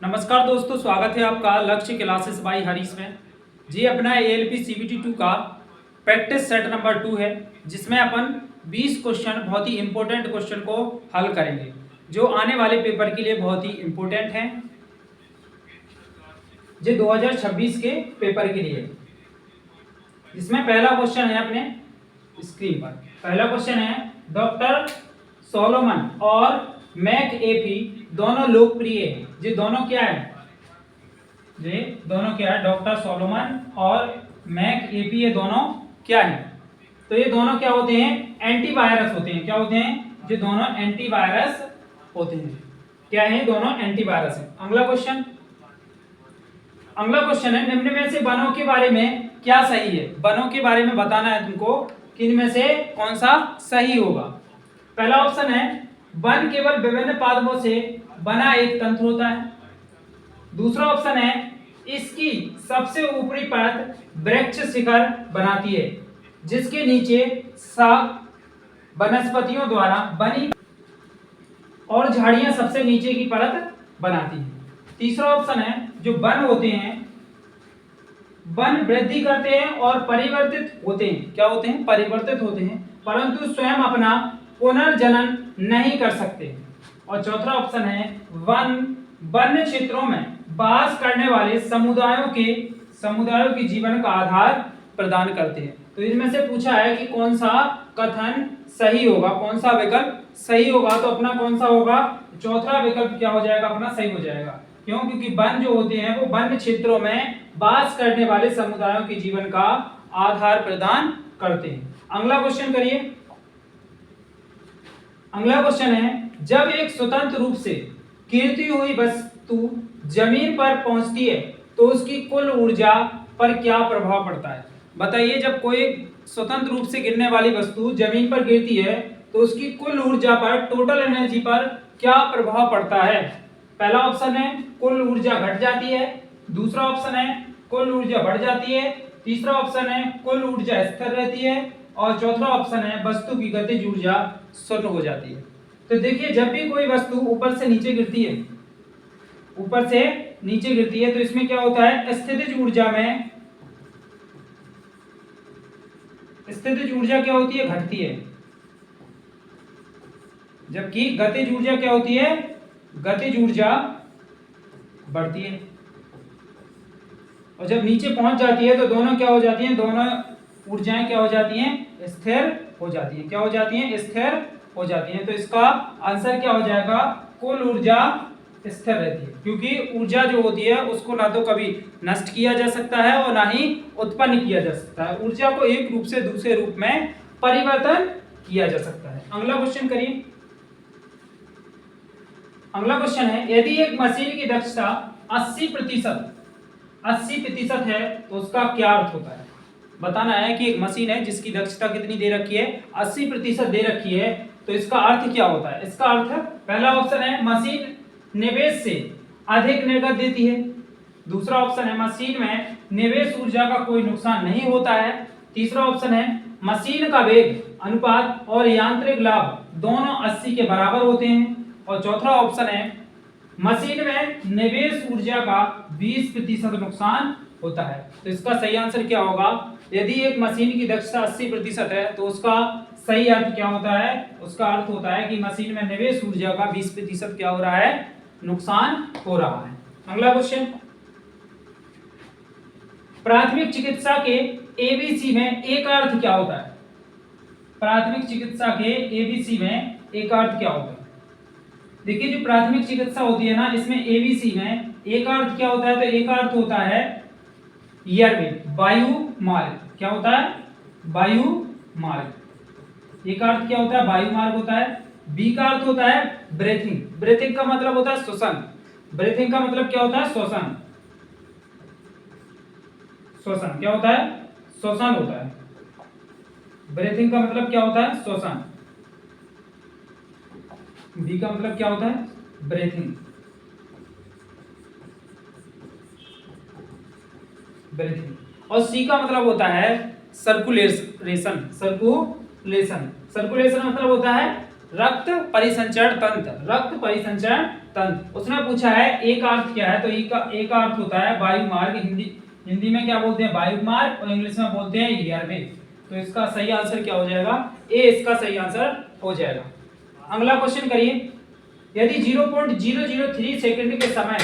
नमस्कार दोस्तों, स्वागत है आपका लक्ष्य क्लासेस बाय हरीश में। जी अपना एएलपी सीबीटी 2 का प्रैक्टिस सेट नंबर 2 है, जिसमें अपन 20 क्वेश्चन बहुत ही इंपॉर्टेंट क्वेश्चन को हल करेंगे, जो आने वाले पेपर के लिए बहुत ही इंपॉर्टेंट हैं, जो 2026 के पेपर के लिए। जिसमें पहला क्वेश्चन है अपने स्क्रीन पर। पहला क्वेश्चन है, डॉक्टर सोलोमन और मैक एफी दोनों लोकप्रिय हैं। ये दोनों क्या है? ये दोनों क्या है? डॉक्टर सोलोमन और मैक एफी, ये दोनों क्या है? तो ये दोनों क्या होते हैं? एंटीवायरस होते हैं। क्या होते हैं? ये दोनों एंटीवायरस होते हैं। क्या है? दोनों एंटीवायरस है। अगला क्वेश्चन है, निम्न में से वनों के बारे में क्या सही है? वनों के बारे में बताना है तुमको कि इनमें से कौन सा सही होगा। पहला ऑप्शन है, वन केवल विभिन्न पादपों से बना एक तंत्र होता है। दूसरा ऑप्शन है, इसकी सबसे ऊपरी परत वृक्ष शिखर बनाती है, जिसके नीचे शाख वनस्पतियों द्वारा बनी और झाड़ियां सबसे नीचे की परत बनाती हैं। तीसरा ऑप्शन है, जो वन होते हैं, वन वृद्धि करते हैं और परिवर्तित होते हैं। क्या होते हैं? परिवर्तित होते हैं, परंतु स्वयं अपना पुनर्जनन नहीं कर सकते। और चौथा ऑप्शन है, वन्य क्षेत्रों में वास करने वाले समुदायों के जीवन का आधार प्रदान करते हैं। तो इनमें से पूछा है कि कौन सा कथन सही होगा, कौन सा विकल्प सही होगा। तो अपना कौन सा होगा? चौथा विकल्प क्या हो जाएगा? अपना सही हो जाएगा। क्यों? क्योंकि वन जो होते हैं वो वन्य क्षेत्रों में वास करने वाले समुदायों के जीवन का आधार प्रदान करते हैं। अगला क्वेश्चन करिए। अगला क्वेश्चन है, जब एक स्वतंत्र रूप से गिरती हुई वस्तु जमीन पर पहुंचती है तो उसकी कुल ऊर्जा पर क्या प्रभाव पड़ता है? बताइए, जब कोई स्वतंत्र रूप से गिरने वाली वस्तु जमीन पर गिरती है तो उसकी कुल ऊर्जा पर, टोटल एनर्जी पर क्या प्रभाव पड़ता है? पहला ऑप्शन है, कुल ऊर्जा घट जाती है। दूसरा ऑप्शन है, कुल ऊर्जा बढ़ जाती है। तीसरा ऑप्शन है, कुल ऊर्जा स्थिर रहती है। और चौथा ऑप्शन है, वस्तु की गतिज ऊर्जा शून्य हो जाती है। तो देखिए, जब भी कोई वस्तु ऊपर से नीचे गिरती है, तो इसमें क्या होता है? स्थितिज ऊर्जा क्या होती है? घटती है। जबकि गतिज ऊर्जा क्या होती है? गतिज ऊर्जा बढ़ती है। और जब नीचे पहुंच जाती है तो दोनों क्या हो जाती हैं? दोनों ऊर्जाएं क्या हो जाती हैं? स्थिर हो जाती हैं। क्या हो जाती हैं? स्थिर हो जाती हैं। तो इसका आंसर क्या हो जाएगा? कुल ऊर्जा स्थिर रहती है, क्योंकि ऊर्जा जो होती है उसको ना तो कभी नष्ट किया जा सकता है और ना ही उत्पन्न किया जा सकता है। ऊर्जा को एक रूप से दूसरे रूप में परिवर्तन किया जा सकता है। अगला क्वेश्चन करिए। अगला क्वेश्चन है, यदि एक मशीन की दक्षता 80% है तो उसका क्या अर्थ होता है? बताना है कि एक मशीन है जिसकी दक्षता कितनी दे रखी है? 80% दे रखी है, तो इसका अर्थ क्या होता है? इसका अर्थ, पहला ऑप्शन है, मशीन निवेश से अधिक निर्गत देती है। दूसरा ऑप्शन है, मशीन में निवेश ऊर्जा का कोई नुकसान नहीं होता है। तीसरा ऑप्शन है, मशीन का वेग अनुपात और यांत्रिक लाभ दोनों 80 के बराबर होते हैं। और चौथा ऑप्शन है, मशीन में निवेश ऊर्जा का 20% नुकसान होता है। तो इसका सही आंसर क्या होगा? यदि एक मशीन की दक्षता 80% है तो उसका सही अर्थ क्या होता है? उसका अर्थ होता है कि मशीन में निवेश ऊर्जा का 20% क्या हो रहा है? नुकसान हो रहा है। अगला क्वेश्चन, प्राथमिक चिकित्सा के एबीसी में एक अर्थ क्या होता है? प्राथमिक चिकित्सा के एबीसी में एक अर्थ क्या होता है? देखिए, जो प्राथमिक चिकित्सा होती है ना, इसमें एबीसी में एक अर्थ क्या होता है? तो एक अर्थ होता है एयरवे, वायु मार्ग। क्या होता है? वायु मार्ग। एक अर्थ क्या होता है? वायु मार्ग होता है। बी का अर्थ होता है ब्रीथिंग। ब्रीथिंग का मतलब होता है श्वसन। ब्रीथिंग का मतलब क्या होता है? श्वसन। श्वसन क्या होता है? श्वसन होता है। ब्रीथिंग का मतलब क्या होता है? श्वसन। बी का मतलब क्या होता है? ब्रीथिंग। ब्रीथिंग। और सी का मतलब होता है सर्कुलेशन। सर्कुलेशन मतलब होता है रक्त परिसंचरण तंत्र, रक्त परिसंचरण तंत्र। उसने पूछा है एक अर्थ क्या है, तो एक अर्थ होता है वायु मार्ग, हिंदी में क्या बोलते हैं वायु मार्ग, और इंग्लिश में बोलते हैं एयरवे। तो इसका सही आंसर क्या हो जाएगा, ए इसका सही आंसर हो जाएगा। अगला क्वेश्चन करिए, यदि 0.003 सेकंड के समय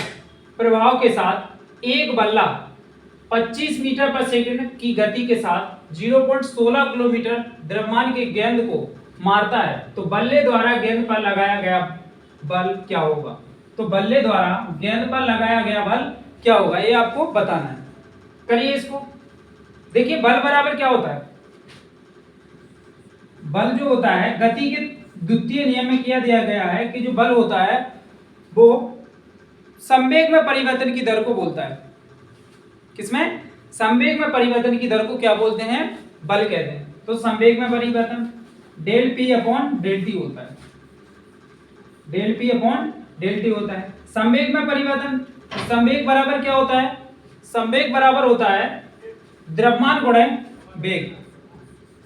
प्रभाव के साथ एक बल्ला 25 मीटर पर सेकंड की गति के साथ 0.16 किलोमीटर द्रव्यमान के गेंद को मारता है, तो बल्ले द्वारा गेंद पर लगाया गया बल क्या होगा। तो बल्ले द्वारा गेंद पर लगाया गया बल क्या होगा, ये आपको बताना है। करिए इसको। देखिए बल बराबर क्या होता है, बल जो होता है गति के द्वितीय नियम में किया दिया गया है कि जो बल होता है वो संवेग में परिवर्तन की दर को बोलता है। किसमें, संवेग में परिवर्तन की दर को क्या बोलते हैं, बल कहते हैं। तो संवेग में परिवर्तन del p upon del t होता है, del p upon del t होता है। संवेग में परिवर्तन, संवेग बराबर क्या होता है, संवेग बराबर होता है द्रव्यमान गुणे वेग,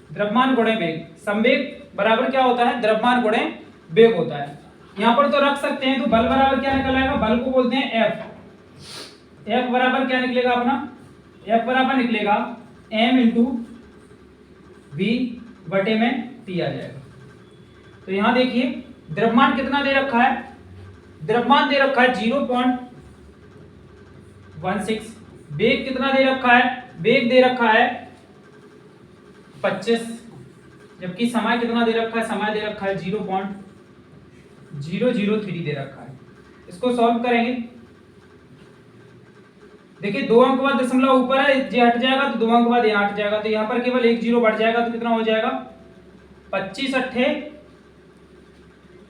द्रव्यमान गुणे वेग। संवेग बराबर क्या होता है, द्रव्यमान गुणे वेग होता है। यहां पर तो रख सकते हैं, तो बल बराबर क्या निकल आएगा, बल को बोलते हैं एफ। एफ बराबर क्या निकलेगा अपना, एफ बराबर निकलेगा एम इंटू वी बटे में टी आ जाएगा। तो यहां देखिए द्रव्यमान कितना दे रखा है, द्रव्यमान दे रखा है 0.16, वेग कितना दे रखा है, वेग दे रखा है 25, जबकि समय कितना दे रखा है, समय दे रखा है 0.003 दे रखा है। इसको सॉल्व करेंगे, देखिए 2 अंक बाद दशमलव ऊपर है, ये हट जाएगा तो 2 अंक बाद यहाँ हट जाएगा, तो यहाँ पर केवल एक जीरो बढ़ जाएगा, तो कितना हो जाएगा 25 अट्ठे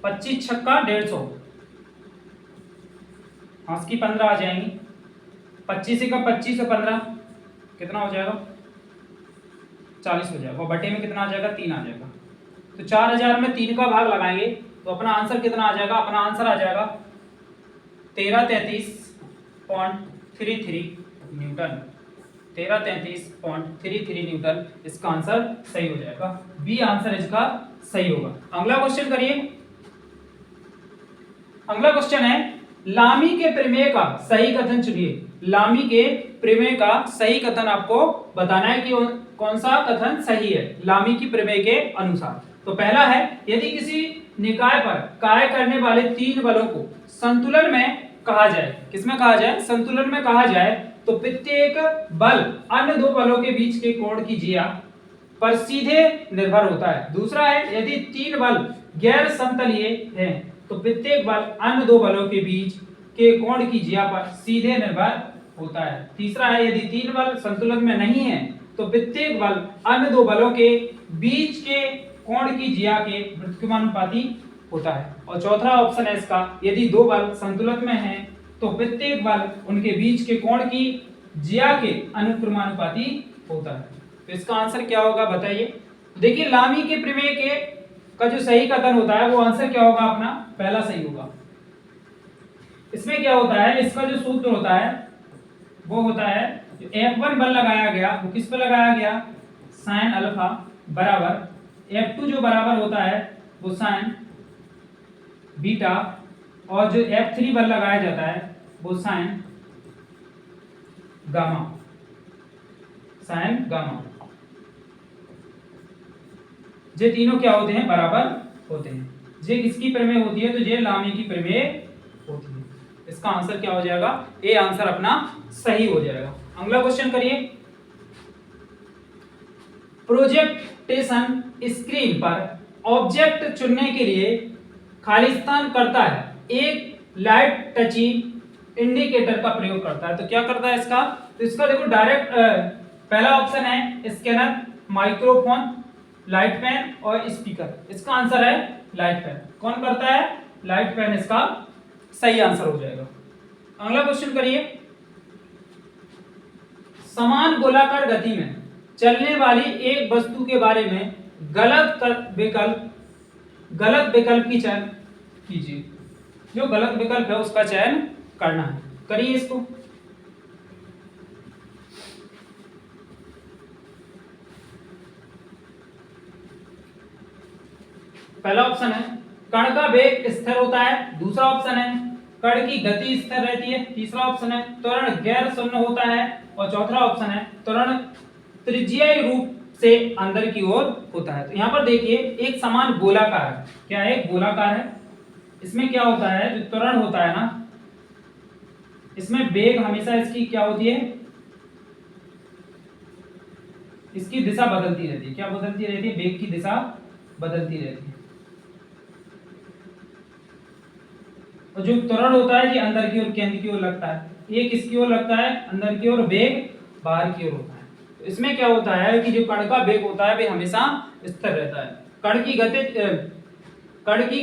25 छक्का 150, हाथ की 15 आ जाएंगी, 25 का 25 और 15 कितना हो जाएगा 40 हो जाएगा, और बटे में कितना आ जाएगा 3 आ जाएगा। तो 4000 में 3 का भाग लगाएंगे तो अपना आंसर कितना आ जाएगा, अपना आंसर आ जाएगा 1333.33 न्यूटन, 1333.33 न्यूटन इसका आंसर सही हो जाएगा, बी आंसर इसका सही होगा। अगला क्वेश्चन करिए, अगला क्वेश्चन है लामी के प्रमेय का सही कथन चुनिए। लामी के प्रमेय का सही कथन आपको बताना है कि कौन सा कथन सही है लामी की प्रमेय के अनुसार। तो पहला है, यदि किसी निकाय पर कार्य करने वाले 3 बलों को संतुलन में कहा जाए, किसमें कहा जाए, संतुलन में कहा जाए, तो प्रत्येक बल अन्य 2 बलों के बीच के कोण की जिया पर सीधे निर्भर होता है। दूसरा है, यदि 3 बल गैर समतलीय हैं तो प्रत्येक बल अन्य 2 बलों के बीच के कोण की जिया पर सीधे निर्भर होता है। तीसरा है, यदि 3 बल संतुलन में नहीं है तो प्रत्येक बल अन्य 2 बलों के बीच के कोण की जिया के व्युत्क्रमानुपाती होता है। और चौथा ऑप्शन है इसका, यदि 2 बल संतुलन में हैं तो प्रत्येक बल उनके बीच के कोण की जिया के अनुक्रमानुपाती होता है। तो इसका आंसर क्या होगा बताइए। देखिए लामी के प्रमेय के का जो सही कथन होता है वो आंसर क्या होगा अपना, पहला सही होगा। इसमें क्या होता है, इसका जो सूत्र होता है वो होता है, जो F1 बल लगाया गया वो किस पे लगाया गया, साइन अल्फा बराबर F2 जो बराबर होता है वो साइन बीटा, और जो F3 बल लगाया जाता है वो साइन गामा, साइन गामा। ये तीनों क्या होते हैं, बराबर होते हैं। ये किसकी प्रमेय होती है, तो ये लामी की प्रमेय होती है। इसका आंसर क्या हो जाएगा, ए आंसर अपना सही हो जाएगा। अगला क्वेश्चन करिए, प्रोजेक्टेशन स्क्रीन पर ऑब्जेक्ट चुनने के लिए खाली स्थान करता है, एक लाइट टची इंडिकेटर का प्रयोग करता है। तो क्या करता है इसका, तो इसका देखो डायरेक्ट पहला ऑप्शन है स्कैनर, माइक्रोफोन, लाइट पेन और स्पीकर। इसका आंसर है लाइट पेन। कौन करता है, लाइट पेन इसका सही आंसर हो जाएगा। अगला क्वेश्चन करिए, समान गोलाकार गति में चलने वाली एक वस्तु के बारे में गलत विकल्प की चयन कीजिए। जो गलत विकल्प है उसका चयन करना है। करिए इसको। पहला ऑप्शन है कण का वेग स्थिर होता है, दूसरा ऑप्शन है कण की गति स्थिर रहती है, तीसरा ऑप्शन है त्वरण गैर शून्य होता है, और चौथा ऑप्शन है त्वरण त्रिज्यीय रूप से अंदर की ओर होता है। तो यहाँ पर देखिए एक समान गोलाकार है, क्या है, एक गोलाकार है। इसमें क्या होता है, जो त्वरण होता है ना, इसमें वेग हमेशा इसकी क्या होती है, इसकी दिशा बदलती रहती है। क्या बदलती रहती है, वेग की दिशा बदलती रहती है। और जो त्वरण होता है ये अंदर की ओर केंद्र की ओर लगता है, ये किसकी ओर लगता है, अंदर की ओर, वेग बाहर की ओर होता है। तो इसमें क्या होता है कि जो कण का वेग होता है वे हमेशा स्थिर रहता है। कण की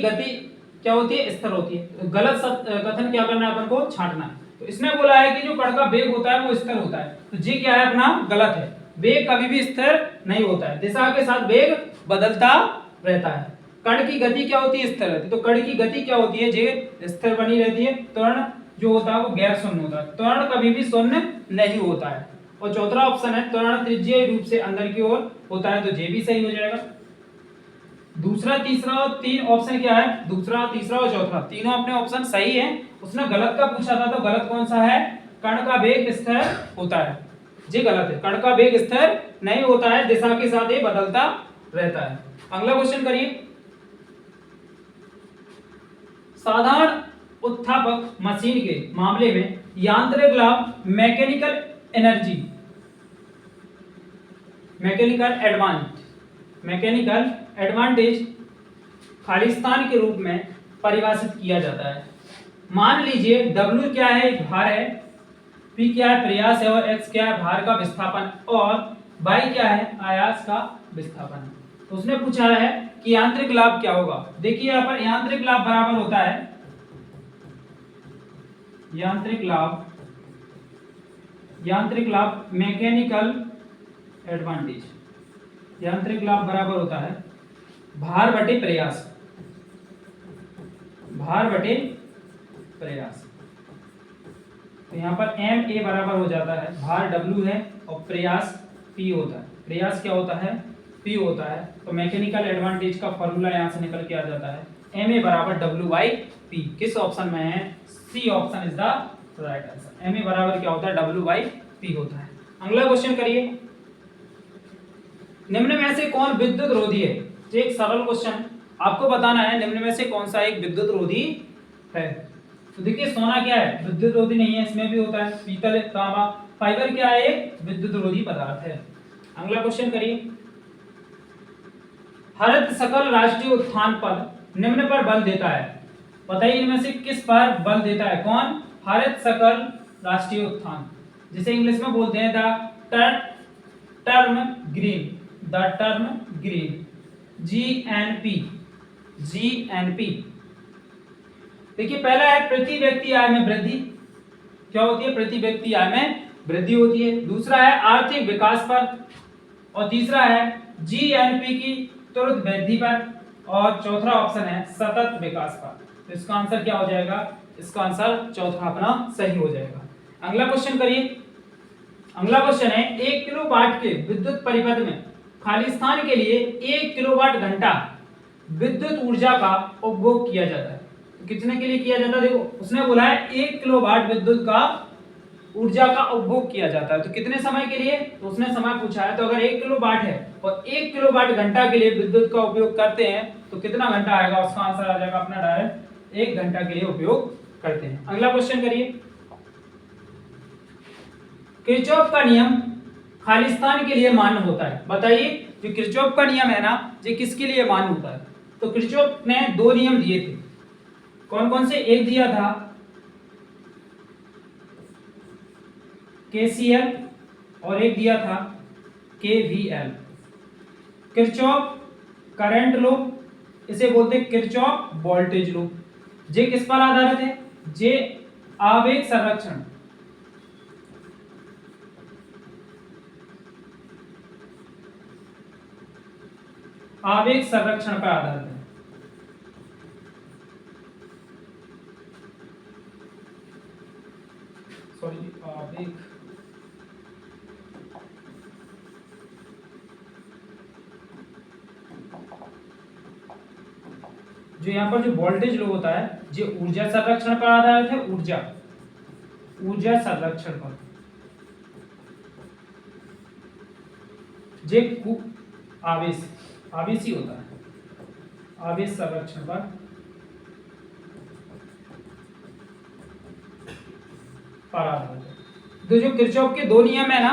गति क्या होती है, स्थिर होती है। गलत कथन क्या करना है, अपन को छांटना है। तो इसने बोला है कि जो कण का वेग होता है वो स्थिर होता है, तो जी क्या है अपना, गलत है। वेग कभी भी स्थिर नहीं होता है, दिशा के साथ वेग बदलता रहता है। कण की गति क्या होती है, स्थिर रहती है। तो कण की गति क्या होती है, जे स्थिर बनी रहती है। त्वरण जो होता है वो गैर शून्य होता है, त्वरण कभी भी शून्य नहीं होता है। और चौथा ऑप्शन है त्वरण त्रिज्यीय रूप से अंदर की ओर होता है, तो जे भी सही हो जाएगा। दूसरा, तीसरा और तीन ऑप्शन क्या है, दूसरा, तीसरा और चौथा तीनों अपने ऑप्शन सही है। उसने गलत का पूछा था, तो गलत कौन सा है, कण का वेग स्थिर होता है, जी गलत है। कण का वेग स्थिर नहीं होता है, दिशा के साथ ये बदलता रहता है। अगला क्वेश्चन करिए। साधारण उत्थापक मशीन के मामले में यांत्रिक लाभ मैकेनिकल एडवांटेज खालिस्तान के रूप में परिभाषित किया जाता है। मान लीजिए W क्या है, एक भार है, P क्या है, प्रयास है, और X क्या है, भार का विस्थापन, और Y क्या है, आयास का विस्थापन। तो उसने पूछा है कि यांत्रिक लाभ क्या होगा। देखिए यहाँ पर यांत्रिक लाभ बराबर होता है, यांत्रिक लाभ मैकेनिकल एडवांटेज, यांत्रिक लाभ बराबर होता है भार बटे प्रयास, भार बटे प्रयास। तो यहाँ पर एम ए बराबर हो जाता है, भार W है और प्रयास P होता है। प्रयास क्या होता है, P होता है। तो मैकेनिकल एडवांटेज का फॉर्मूला यहाँ से निकल के आ जाता है, एम ए बराबर W/P। किस ऑप्शन में है, C option is the right answer. M a बराबर क्या होता है, W/P होता है। अगला क्वेश्चन करिए। निम्न में से कौन विद्युत रोधी है, तो एक सरल क्वेश्चन आपको बताना है, निम्न में से कौन सा एक विद्युत रोधी है। तो देखिए सोना क्या है, विद्युत रोधी नहीं है, इसमें भी होता है। पीतल, तांबा, फाइबर क्या है, एक विद्युत रोधी पदार्थ है। अगला क्वेश्चन करिए। हरित सकल राष्ट्रीय उत्थान पद निम्न पर बल देता है, बताइए इनमें से किस पर बल देता है, कौन, हरित सकल राष्ट्रीय उत्थान, जिसे इंग्लिश में बोलते हैं द टर्म ग्रीन, GNP। देखिए पहला है प्रति व्यक्ति आय में वृद्धि, क्या होती है, प्रति व्यक्ति आय में वृद्धि होती है। दूसरा है आर्थिक विकास पर, और तीसरा है GNP की तुरंत वृद्धि पर, और चौथा ऑप्शन है सतत विकास पर। तो इसका आंसर क्या हो जाएगा, इसका आंसर चौथा अपना सही हो जाएगा। अगला क्वेश्चन करिए। अगला क्वेश्चन है 1 किलोवाट के विद्युत परिपथ में खालिस्तान के लिए 1 किलोवाट घंटा विद्युत ऊर्जा का उपभोग किया जाता है। तो कितने के लिए किया जाता है, देखो उसने बोला है 1 किलोवाट विद्युत का ऊर्जा का उपभोग किया जाता है, तो कितने समय के लिए, तो उसने समय पूछा है। तो अगर 1 किलोवाट है और 1 किलोवाट घंटा के लिए विद्युत का उपयोग करते हैं तो कितना घंटा आएगा, उसका आंसर आ जाएगा अपना डायरेक्ट 1 घंटा के लिए उपयोग करते हैं। अगला क्वेश्चन करिए। किरचॉफ का नियम खालिस्तान के लिए मान्य होता है, बताइए जो किरचॉफ का नियम है ना, ये किसके लिए मान्य होता है। तो किरचॉफ ने 2 नियम दिए थे, कौन कौन से, एक दिया था KCL और एक दिया था KVL। किरचॉफ करंट लॉ, इसे बोलते हैं किरचॉफ वोल्टेज लॉ। जे किस पर आधारित है, जे आवेग संरक्षण, आवेग संरक्षण पर आधारित है। सॉरी, आवेग जो यहाँ पर जो वोल्टेज लो होता है जो ऊर्जा संरक्षण पर आधारित है, ऊर्जा संरक्षण पर, जे आवेश ही होता है, आवेश संरक्षण पर आधारित है। तो जो किरचॉफ के दो नियम है ना,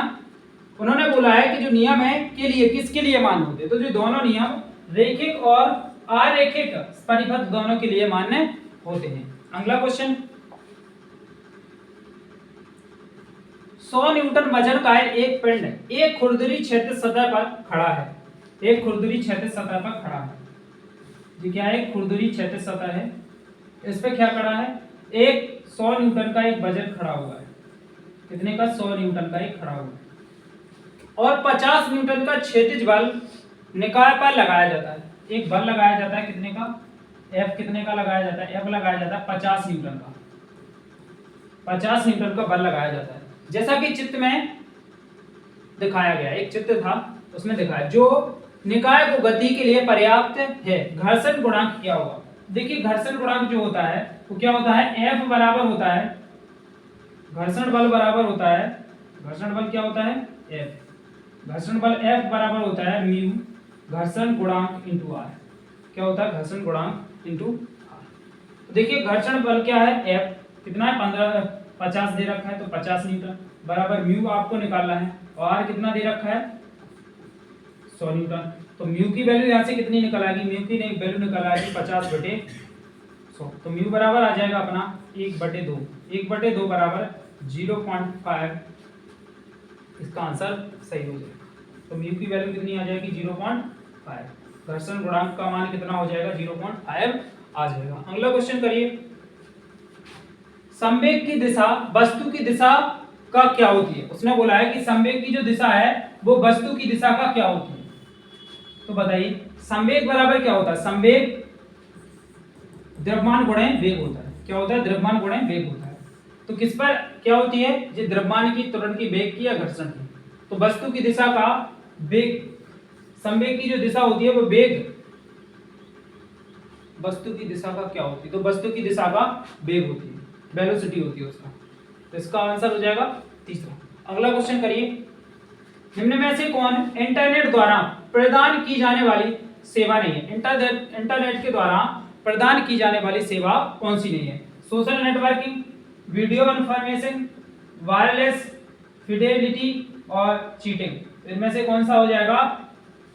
उन्होंने बोला है कि जो नियम है के लिए किसके लिए मान्य होते हैं, तो जो दोनों नियम रेखिक और आरेखिक परिपथ दोनों के लिए मान्य होते हैं। अगला क्वेश्चन, 100 न्यूटन वजन का एक पिंड एक खुरदरी क्षैतिज सतह पर खड़ा है, एक खुरदरी क्षैतिज सतह पर खड़ा है। ये क्या है, खुरदरी क्षैतिज सतह है, इस पे क्या खड़ा है, एक 100 न्यूटन का एक वजन खड़ा हुआ है। कितने का, 100 न्यूटन का एक खड़ा हुआ है, और 50 न्यूटन का क्षैतिज बल निकाय पर लगाया जाता है। एक बल लगाया जाता है, कितने का, F कितने का लगाया जाता है, F लगाया जाता है 50 न्यूटन का, 50 न्यूटन का बल लगाया जाता है। जैसा कि चित्र में दिखाया गया, एक चित्र था उसमें दिखाया, जो निकाय को गति के लिए पर्याप्त है। घर्षण गुणांक क्या होगा, देखिए घर्षण गुणांक जो होता है वो क्या होता है, F बराबर होता है घर्षण बल बराबर होता है, घर्षण बल क्या होता है, F, घर्षण बल F बराबर होता है म्यू घर्षण गुणांक इंटू आर। क्या होता है, घर्षण गुणांक इंटू आर। देखिए घर्षण बल क्या है, F कितना है, 50 दे रखा है, तो 50 न्यूटन बराबर म्यू आपको निकालना है, और आर कितना दे रखा है, 100 न्यूटन। तो म्यू की वैल्यू यहाँ से कितनी निकल आएगी, म्यू की वैल्यू निकल आएगी 50/100। तो म्यू बराबर आ जाएगा अपना 1/2, 1/2 बराबर 0.5। इसका आंसर सही हो जाएगा। तो म्यू की वैल्यू कितनी आ जाएगी, 0.5। घर्षण गुणांक का मान कितना हो जाएगा, 0.5 आ जाएगा। अगला क्वेश्चन करिए, संवेग की दिशा वस्तु की दिशा का क्या होती है। उसने बोला है कि संवेग की जो दिशा है वो वस्तु की दिशा का क्या होती है। तो बताइए संवेग बराबर क्या होता है, संवेग द्रव्यमान गुणे वेग होता है। क्या होता है, द्रव्यमान गुणे वेग होता है। तो किस पर क्या होती है, जो द्रव्यमान की, त्वरण की, वेग की या घर्षण की। तो वस्तु की दिशा का वेग, संवेग की जो दिशा होती है वो वेग, वस्तु की दिशा का क्या होती है, तो वस्तु की दिशा का वेग होती है, वेलोसिटी होती है उसका। तो इसका आंसर हो जाएगा तीसरा। अगला क्वेश्चन करिए, निम्न में से कौन इंटरनेट द्वारा प्रदान की जाने वाली सेवा नहीं है। इंटरनेट के द्वारा प्रदान की जाने वाली सेवा कौन सी नहीं है। Social networking, video information, wireless Fidelity और चीटिंग। इनमें से कौन सा हो जाएगा,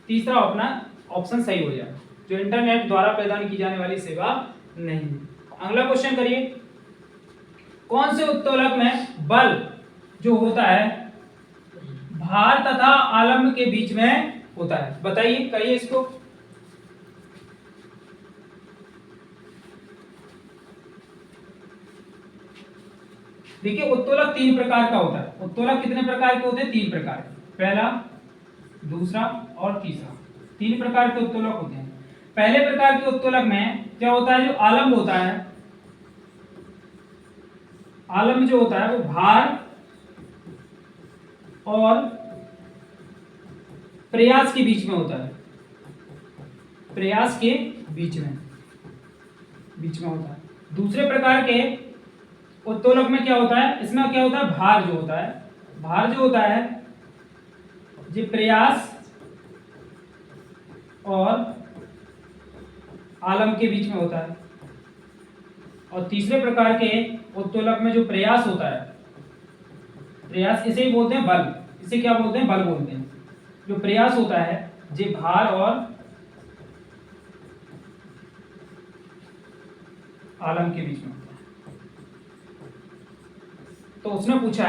तीसरा अपना ऑप्शन सही हो जाएगा, जो इंटरनेट द्वारा प्रदान की जाने वाली सेवा नहीं है। अगला क्वेश्चन करिए, कौन से उत्तोलक में बल जो होता है भार तथा आलम्ब के बीच में होता है, बताइए, करिए इसको। देखिए उत्तोलक 3 प्रकार का होता है। उत्तोलक कितने प्रकार के होते हैं, 3 प्रकार के, पहला, दूसरा और तीसरा, 3 प्रकार के उत्तोलक होते हैं। पहले प्रकार के उत्तोलक में क्या होता है, जो आलम्ब होता है, आलम्ब जो होता है वो भार और प्रयास के बीच में होता है, प्रयास के बीच में होता है। दूसरे प्रकार के उत्तोलक में क्या होता है, इसमें क्या होता है, भार जो होता है, भार जो होता है जो प्रयास और आलम्ब के बीच में होता है। और तीसरे प्रकार के उत्तोलक में जो प्रयास होता है, प्रयास इसे ही बोलते हैं बल, इसे क्या बोलते हैं, बल बोलते हैं। जो प्रयास होता है जो भार और आलम्ब के बीच में होता है। तो उसने पूछा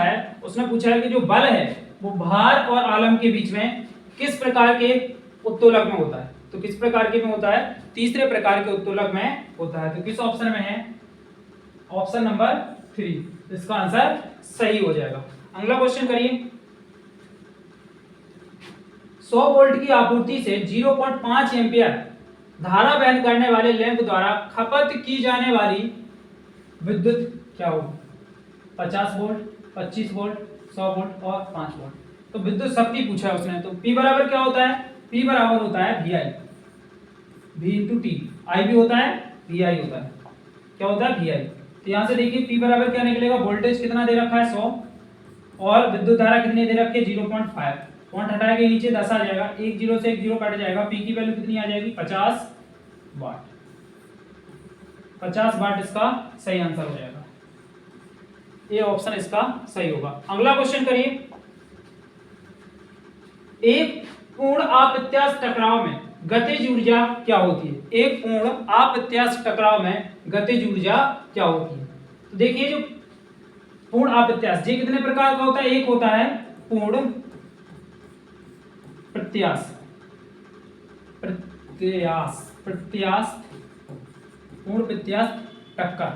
है कि जो बल है वो भार और आलम्ब के बीच में किस प्रकार के उत्तोलक में होता है। तो किस प्रकार के में होता है, तीसरे प्रकार के उत्तोलक में होता है। तो किस ऑप्शन में है, ऑप्शन नंबर 3, इसका आंसर सही हो जाएगा। अगला क्वेश्चन करिए, 100 वोल्ट की आपूर्ति से 0.5 एम्पियर धारा वहन करने वाले लैंप द्वारा खपत की जाने वाली विद्युत क्या होगी। 50 वोल्ट, 25 वोल्ट, 100 वोल्ट और 5 वोल्ट। तो विद्युत शक्ति पूछा है उसने। तो P बराबर क्या होता है, P बराबर होता है VI, V इंटू टी। आई भी होता है VI होता है। क्या होता है? VI। तो यहाँ से देखिए P बराबर क्या निकलेगा, वोल्टेज कितना दे रखा है 100 और विद्युत धारा कितनी दे रखी है 0.5। पॉइंट हटाएंगे नीचे 10 आ जाएगा, एक जीरो से एक जीरो कट जाएगा, P की वैल्यू कितनी आ जाएगी 50 वाट। 50 वाट इसका सही आंसर हो जाएगा, ये ऑप्शन इसका सही होगा। अगला क्वेश्चन करिए, एक पूर्ण अप्रत्यास्थ टकराव में गतिज ऊर्जा क्या होती है? एक पूर्ण अप्रत्यास्थ टकराव में गतिज ऊर्जा क्या होती है? तो देखिए जो पूर्ण अप्रत्यास्थ, ये कितने प्रकार का होता है? एक होता है पूर्ण प्रत्यास्थ, पूर्ण प्रत्यास्थ टक्कर,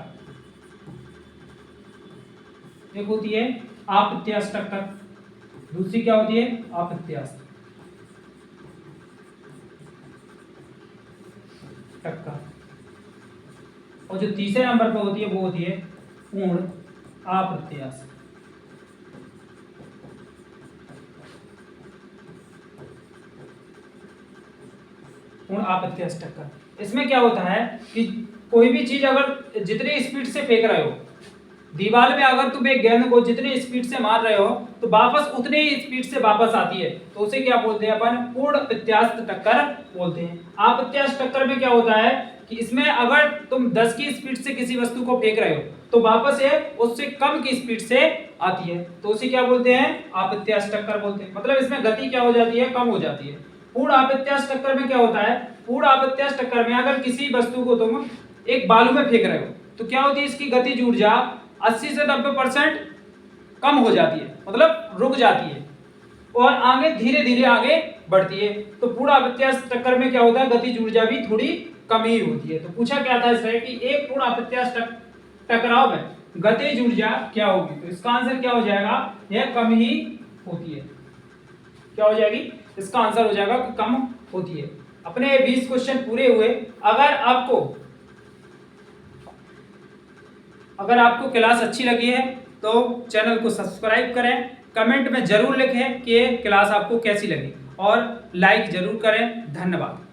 एक होती है अप्रत्यास्थ टक्कर, दूसरी क्या होती है? अप्रत्यास्थ टक्कर, और जो तीसरे नंबर पर होती है वो होती है पूर्ण अप्रत्यास्थ। पूर्ण अप्रत्यास्थ टक्कर, इसमें क्या होता है कि कोई भी चीज अगर जितनी स्पीड से फेंक रहे हो, दीवार में अगर तुम एक गेंद को जितनी स्पीड से मार रहे हो तो वापस उतनी ही स्पीड से वापस आती है, तो उसे क्या बोलते हैं अपन? पूर्ण प्रत्यास्थ टक्कर बोलते हैं। अप्रत्यास्थ टक्कर में क्या होता है कि इसमें अगर तुम 10 की स्पीड से किसी वस्तु को फेंक रहे हो तो वापस ये उससे कम की स्पीड से आती है, तो उसे क्या बोलते हैं? अप्रत्यास्थ टक्कर बोलते हैं। मतलब इसमें गति क्या हो जाती है? कम हो जाती है। पूर्ण अप्रत्यास्थ टक्कर में क्या होता है? पूर्ण अप्रत्यास्थ टक्कर में अगर किसी वस्तु को तुम एक बालू में फेंक रहे हो तो क्या होती है? इसकी गतिज ऊर्जा 80 से 90% कम हो जाती है, मतलब रुक जाती है और आगे धीरे धीरे आगे बढ़ती है। तो पूर्ण अप्रत्यास्थ टक्कर में क्या होता है? गतिज ऊर्जा भी थोड़ी कम ही होती है। तो पूछा क्या था इससे कि एक पूर्ण अप्रत्यास्थ टकराव में गतिज ऊर्जा क्या होगी? तो इसका आंसर क्या हो जाएगा? यह कम ही होती है। क्या हो जाएगी? इसका आंसर हो जाएगा कि कम होती है। अपने 20 क्वेश्चन पूरे हुए। अगर आपको क्लास अच्छी लगी है तो चैनल को सब्सक्राइब करें, कमेंट में जरूर लिखें कि ये क्लास आपको कैसी लगी और लाइक जरूर करें। धन्यवाद।